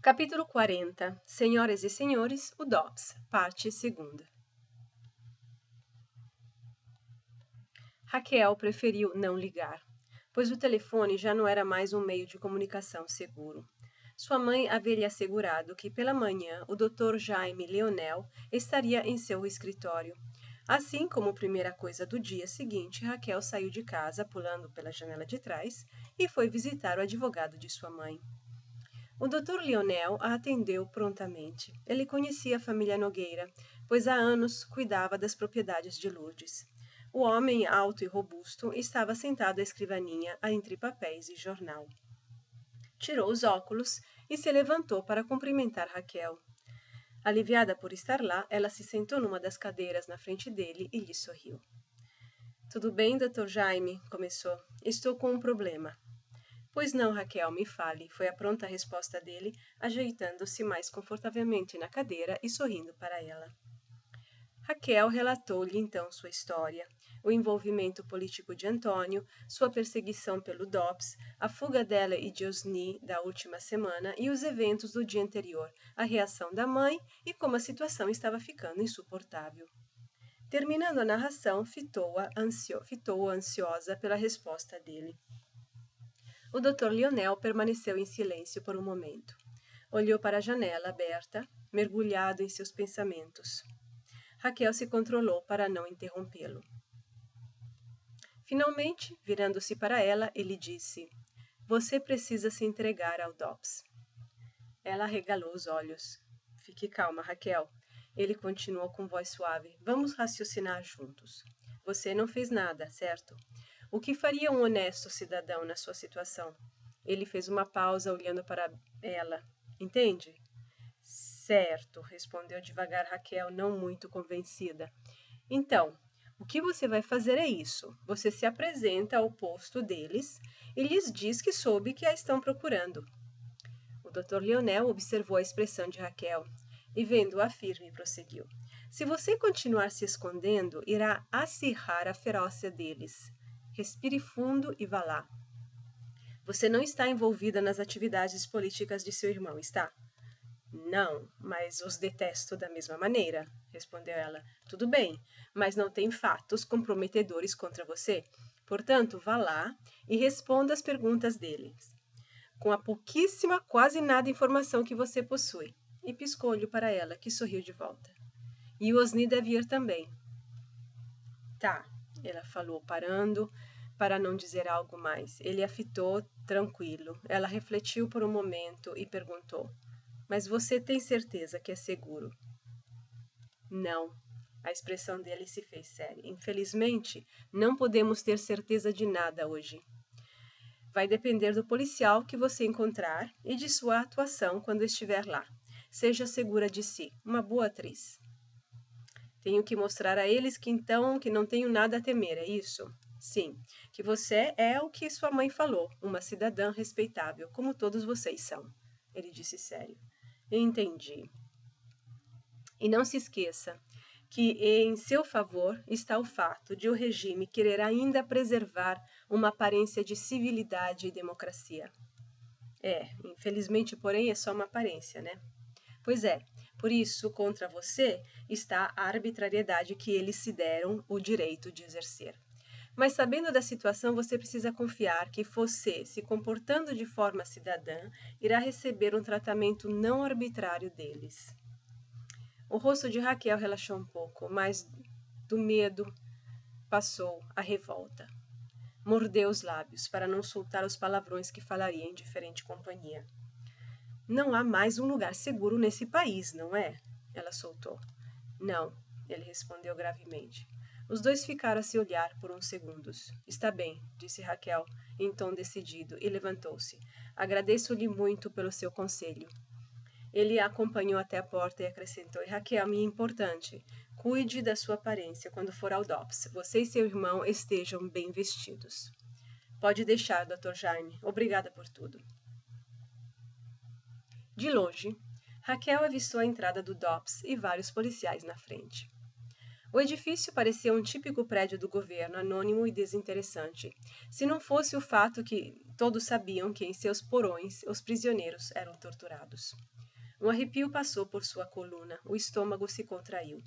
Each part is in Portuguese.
Capítulo 40. Senhoras e Senhores, o DOPS, parte 2ª. Raquel preferiu não ligar, pois o telefone já não era mais um meio de comunicação seguro. Sua mãe havia lhe assegurado que pela manhã o Dr. Jaime Leonel estaria em seu escritório. Assim como primeira coisa do dia seguinte, Raquel saiu de casa pulando pela janela de trás e foi visitar o advogado de sua mãe. O Dr. Leonel a atendeu prontamente. Ele conhecia a família Nogueira, pois há anos cuidava das propriedades de Lourdes. O homem, alto e robusto, estava sentado à escrivaninha entre papéis e jornal. Tirou os óculos e se levantou para cumprimentar Raquel. Aliviada por estar lá, ela se sentou numa das cadeiras na frente dele e lhe sorriu. "Tudo bem, Dr. Jaime?" começou. "Estou com um problema." "Pois não, Raquel, me fale", foi a pronta resposta dele, ajeitando-se mais confortavelmente na cadeira e sorrindo para ela. Raquel relatou-lhe então sua história, o envolvimento político de Antônio, sua perseguição pelo DOPS, a fuga dela e de Osni da última semana e os eventos do dia anterior, a reação da mãe e como a situação estava ficando insuportável. Terminando a narração, fitou-a ansiosa pela resposta dele. O Dr. Leonel permaneceu em silêncio por um momento. Olhou para a janela aberta, mergulhado em seus pensamentos. Raquel se controlou para não interrompê-lo. Finalmente, virando-se para ela, ele disse: "Você precisa se entregar ao DOPS." Ela arregalou os olhos. "Fique calma, Raquel." Ele continuou com voz suave. "Vamos raciocinar juntos. Você não fez nada, certo? O que faria um honesto cidadão na sua situação?" Ele fez uma pausa olhando para ela. "Entende?" "Certo", respondeu devagar Raquel, não muito convencida. "Então, o que você vai fazer é isso. Você se apresenta ao posto deles e lhes diz que soube que a estão procurando." O Dr. Leonel observou a expressão de Raquel e, vendo-a firme, prosseguiu: "Se você continuar se escondendo, irá acirrar a ferócia deles. Respire fundo e vá lá." "Você não está envolvida nas atividades políticas de seu irmão, está?" "Não, mas os detesto da mesma maneira", respondeu ela. "Tudo bem, mas não tem fatos comprometedores contra você. Portanto, vá lá e responda às perguntas deles, com a pouquíssima, quase nada informação que você possui." E piscou-lhe para ela, que sorriu de volta. "E o Osni deve ir também." "Tá", ela falou, parando para não dizer algo mais. Ele a fitou, tranquilo. Ela refletiu por um momento e perguntou: "Mas você tem certeza que é seguro?" "Não." A expressão dele se fez séria. "Infelizmente, não podemos ter certeza de nada hoje. Vai depender do policial que você encontrar e de sua atuação quando estiver lá. Seja segura de si, uma boa atriz." "Tenho que mostrar a eles que não tenho nada a temer, é isso?" "Sim, que você é o que sua mãe falou, uma cidadã respeitável, como todos vocês são." Ele disse sério. "Entendi. E não se esqueça que em seu favor está o fato de o regime querer ainda preservar uma aparência de civilidade e democracia." Infelizmente, porém, é só uma aparência, né?" "Pois é, por isso, contra você está a arbitrariedade que eles se deram o direito de exercer. Mas sabendo da situação, você precisa confiar que você, se comportando de forma cidadã, irá receber um tratamento não arbitrário deles." O rosto de Raquel relaxou um pouco, mas do medo passou a revolta. Mordeu os lábios para não soltar os palavrões que falaria em diferente companhia. "Não há mais um lugar seguro nesse país, não é?" ela soltou. "Não", ele respondeu gravemente. Os dois ficaram a se olhar por uns segundos. "Está bem", disse Raquel, em tom decidido, e levantou-se. "Agradeço-lhe muito pelo seu conselho." Ele a acompanhou até a porta e acrescentou: "E Raquel, minha importante, cuide da sua aparência quando for ao DOPS. Você e seu irmão estejam bem vestidos." "Pode deixar, Dr. Jaime. Obrigada por tudo." De longe, Raquel avistou a entrada do DOPS e vários policiais na frente. O edifício parecia um típico prédio do governo, anônimo e desinteressante, se não fosse o fato que todos sabiam que em seus porões os prisioneiros eram torturados. Um arrepio passou por sua coluna, o estômago se contraiu.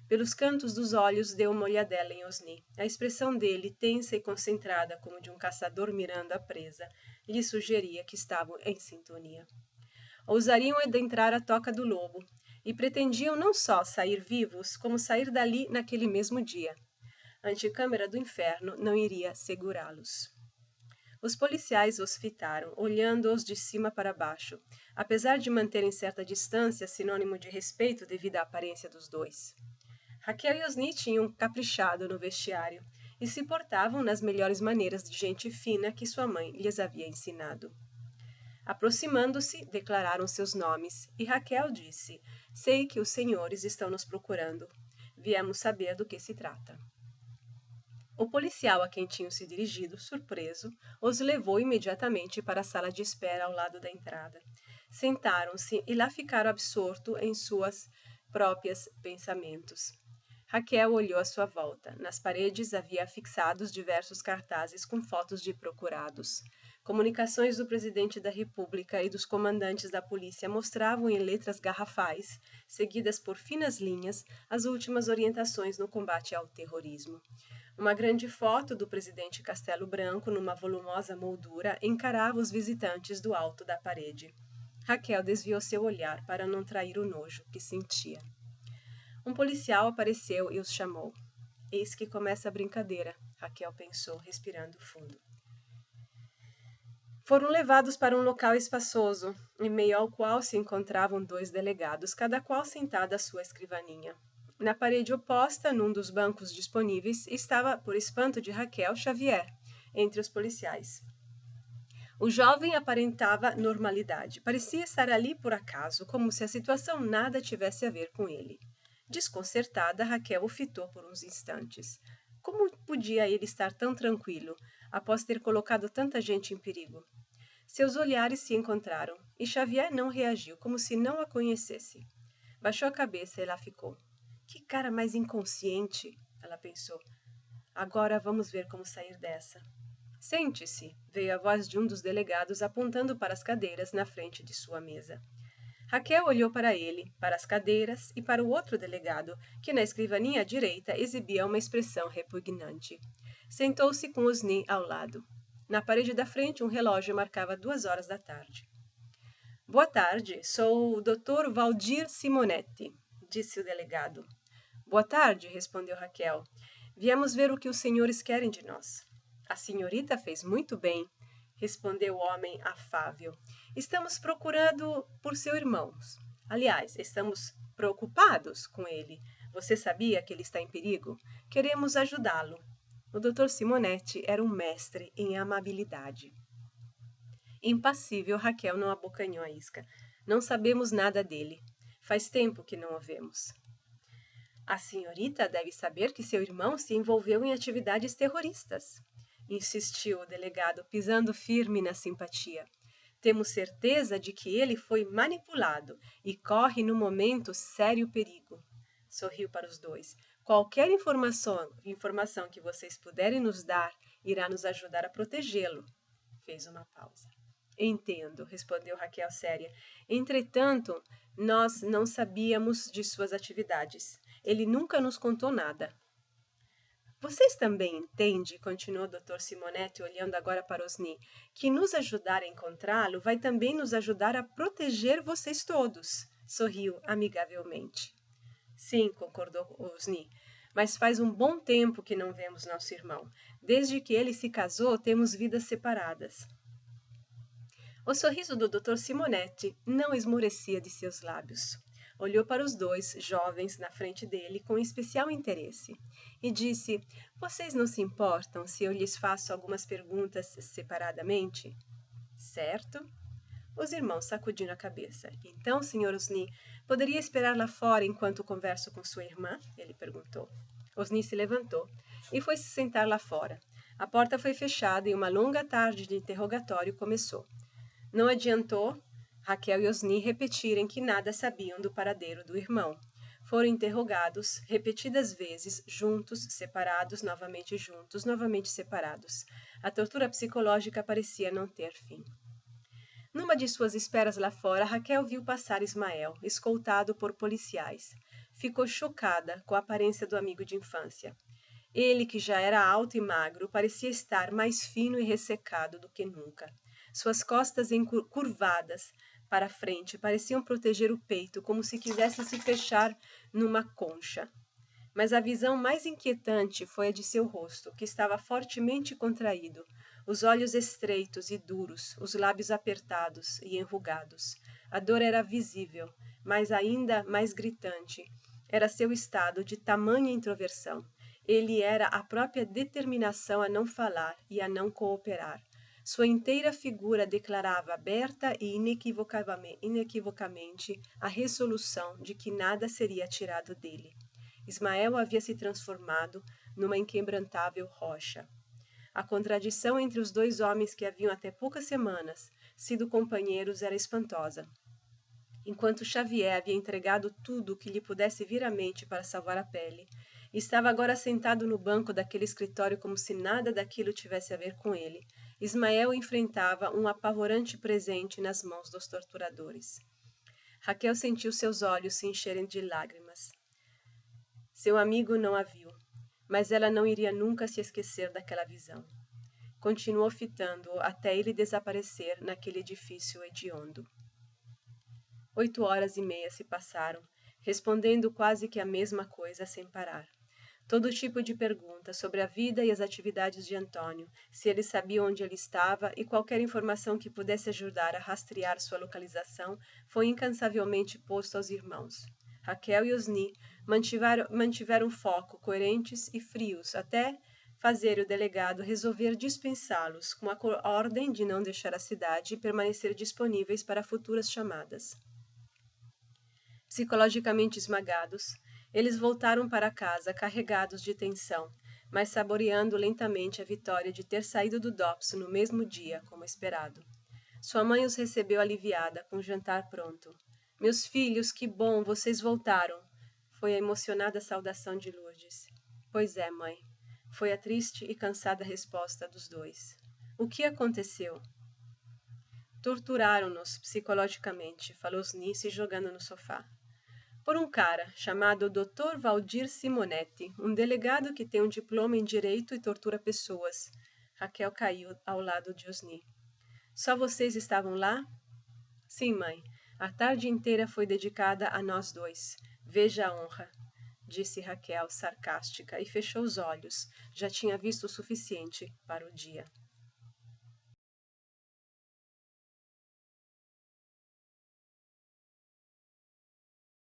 Pelos cantos dos olhos deu uma olhadela em Osni. A expressão dele, tensa e concentrada como de um caçador mirando a presa, lhe sugeria que estavam em sintonia. Ousariam adentrar a toca do lobo, e pretendiam não só sair vivos, como sair dali naquele mesmo dia. A anticâmara do inferno não iria segurá-los. Os policiais os fitaram, olhando-os de cima para baixo, apesar de manterem certa distância, sinônimo de respeito devido à aparência dos dois. Raquel e Osni tinham caprichado no vestiário e se portavam nas melhores maneiras de gente fina que sua mãe lhes havia ensinado. Aproximando-se, declararam seus nomes, e Raquel disse: Sei que os senhores estão nos procurando. Viemos saber do que se trata. O policial a quem tinham se dirigido, surpreso, os levou imediatamente para a sala de espera ao lado da entrada. Sentaram-se e lá ficaram absortos em suas próprios pensamentos. Raquel olhou à sua volta. Nas paredes havia afixados diversos cartazes com fotos de procurados. Comunicações do presidente da República e dos comandantes da polícia mostravam em letras garrafais, seguidas por finas linhas, as últimas orientações no combate ao terrorismo. Uma grande foto do presidente Castelo Branco, numa volumosa moldura, encarava os visitantes do alto da parede. Raquel desviou seu olhar para não trair o nojo que sentia. Um policial apareceu e os chamou. Eis que começa a brincadeira, Raquel pensou, respirando fundo. Foram levados para um local espaçoso, em meio ao qual se encontravam 2 delegados, cada qual sentado à sua escrivaninha. Na parede oposta, num dos bancos disponíveis, estava, por espanto de Raquel, Xavier, entre os policiais. O jovem aparentava normalidade. Parecia estar ali por acaso, como se a situação nada tivesse a ver com ele. Desconcertada, Raquel o fitou por uns instantes. Como podia ele estar tão tranquilo, após ter colocado tanta gente em perigo? Seus olhares se encontraram, e Xavier não reagiu, como se não a conhecesse. Baixou a cabeça e lá ficou. Que cara mais inconsciente, ela pensou. Agora vamos ver como sair dessa. Sente-se, veio a voz de um dos delegados apontando para as cadeiras na frente de sua mesa. Raquel olhou para ele, para as cadeiras e para o outro delegado, que na escrivaninha à direita exibia uma expressão repugnante. Sentou-se com Osni ao lado. Na parede da frente, um relógio marcava 2 horas da tarde. Boa tarde, sou o Dr. Valdir Simonetti, disse o delegado. Boa tarde, respondeu Raquel. Viemos ver o que os senhores querem de nós. A senhorita fez muito bem, respondeu o homem afável. Estamos procurando por seu irmão. Aliás, estamos preocupados com ele. Você sabia que ele está em perigo? Queremos ajudá-lo. O Dr. Simonetti era um mestre em amabilidade. Impassível, Raquel não abocanhou a isca. Não sabemos nada dele. Faz tempo que não o vemos. A senhorita deve saber que seu irmão se envolveu em atividades terroristas, insistiu o delegado, pisando firme na simpatia. Temos certeza de que ele foi manipulado e corre no momento sério perigo. Sorriu para os dois. Qualquer informação que vocês puderem nos dar irá nos ajudar a protegê-lo. Fez uma pausa. Entendo, respondeu Raquel séria. Entretanto, nós não sabíamos de suas atividades. Ele nunca nos contou nada. Vocês também entendem, continuou o Dr. Simonetti, olhando agora para Osni, que nos ajudar a encontrá-lo vai também nos ajudar a proteger vocês todos. Sorriu amigavelmente. Sim, concordou Osni, mas faz um bom tempo que não vemos nosso irmão. Desde que ele se casou, temos vidas separadas. O sorriso do Dr. Simonetti não esmorecia de seus lábios. Olhou para os 2 jovens na frente dele com especial interesse e disse: Vocês não se importam se eu lhes faço algumas perguntas separadamente? Certo? Os irmãos sacudiram a cabeça. Então, Sr. Osni, poderia esperar lá fora enquanto converso com sua irmã? Ele perguntou. Osni se levantou e foi se sentar lá fora. A porta foi fechada e uma longa tarde de interrogatório começou. Não adiantou Raquel e Osni repetirem que nada sabiam do paradeiro do irmão. Foram interrogados repetidas vezes, juntos, separados, novamente separados. A tortura psicológica parecia não ter fim. Numa de suas esperas lá fora, Raquel viu passar Ismael, escoltado por policiais. Ficou chocada com a aparência do amigo de infância. Ele, que já era alto e magro, parecia estar mais fino e ressecado do que nunca. Suas costas encurvadas para frente pareciam proteger o peito, como se quisesse se fechar numa concha. Mas a visão mais inquietante foi a de seu rosto, que estava fortemente contraído, os olhos estreitos e duros, os lábios apertados e enrugados. A dor era visível, mas ainda mais gritante. Era seu estado de tamanha introversão. Ele era a própria determinação a não falar e a não cooperar. Sua inteira figura declarava aberta e inequivocamente a resolução de que nada seria tirado dele. Ismael havia se transformado numa inquebrantável rocha. A contradição entre os dois homens que haviam até poucas semanas sido companheiros era espantosa. Enquanto Xavier havia entregado tudo o que lhe pudesse vir à mente para salvar a pele, estava agora sentado no banco daquele escritório como se nada daquilo tivesse a ver com ele. Ismael enfrentava um apavorante presente nas mãos dos torturadores. Raquel sentiu seus olhos se encherem de lágrimas. Seu amigo não a viu, mas ela não iria nunca se esquecer daquela visão. Continuou fitando-o até ele desaparecer naquele edifício hediondo. 8 horas e meia se passaram, respondendo quase que a mesma coisa sem parar. Todo tipo de pergunta sobre a vida e as atividades de Antônio, se ele sabia onde ele estava e qualquer informação que pudesse ajudar a rastrear sua localização foi incansavelmente posto aos irmãos. Raquel e Osni mantiveram foco, coerentes e frios, até fazer o delegado resolver dispensá-los, com a ordem de não deixar a cidade e permanecer disponíveis para futuras chamadas. Psicologicamente esmagados, eles voltaram para casa carregados de tensão, mas saboreando lentamente a vitória de ter saído do DOPS no mesmo dia, como esperado. Sua mãe os recebeu aliviada, com o jantar pronto. Meus filhos, que bom, vocês voltaram, foi a emocionada saudação de Lourdes. Pois é, mãe, foi a triste e cansada resposta dos dois. O que aconteceu? Torturaram-nos psicologicamente, falou Osni se jogando no sofá. Por um cara chamado Dr. Valdir Simonetti, um delegado que tem um diploma em Direito e tortura pessoas. Raquel caiu ao lado de Osni. Só vocês estavam lá? Sim, mãe. A tarde inteira foi dedicada a nós dois. Veja a honra, disse Raquel, sarcástica, e fechou os olhos. Já tinha visto o suficiente para o dia.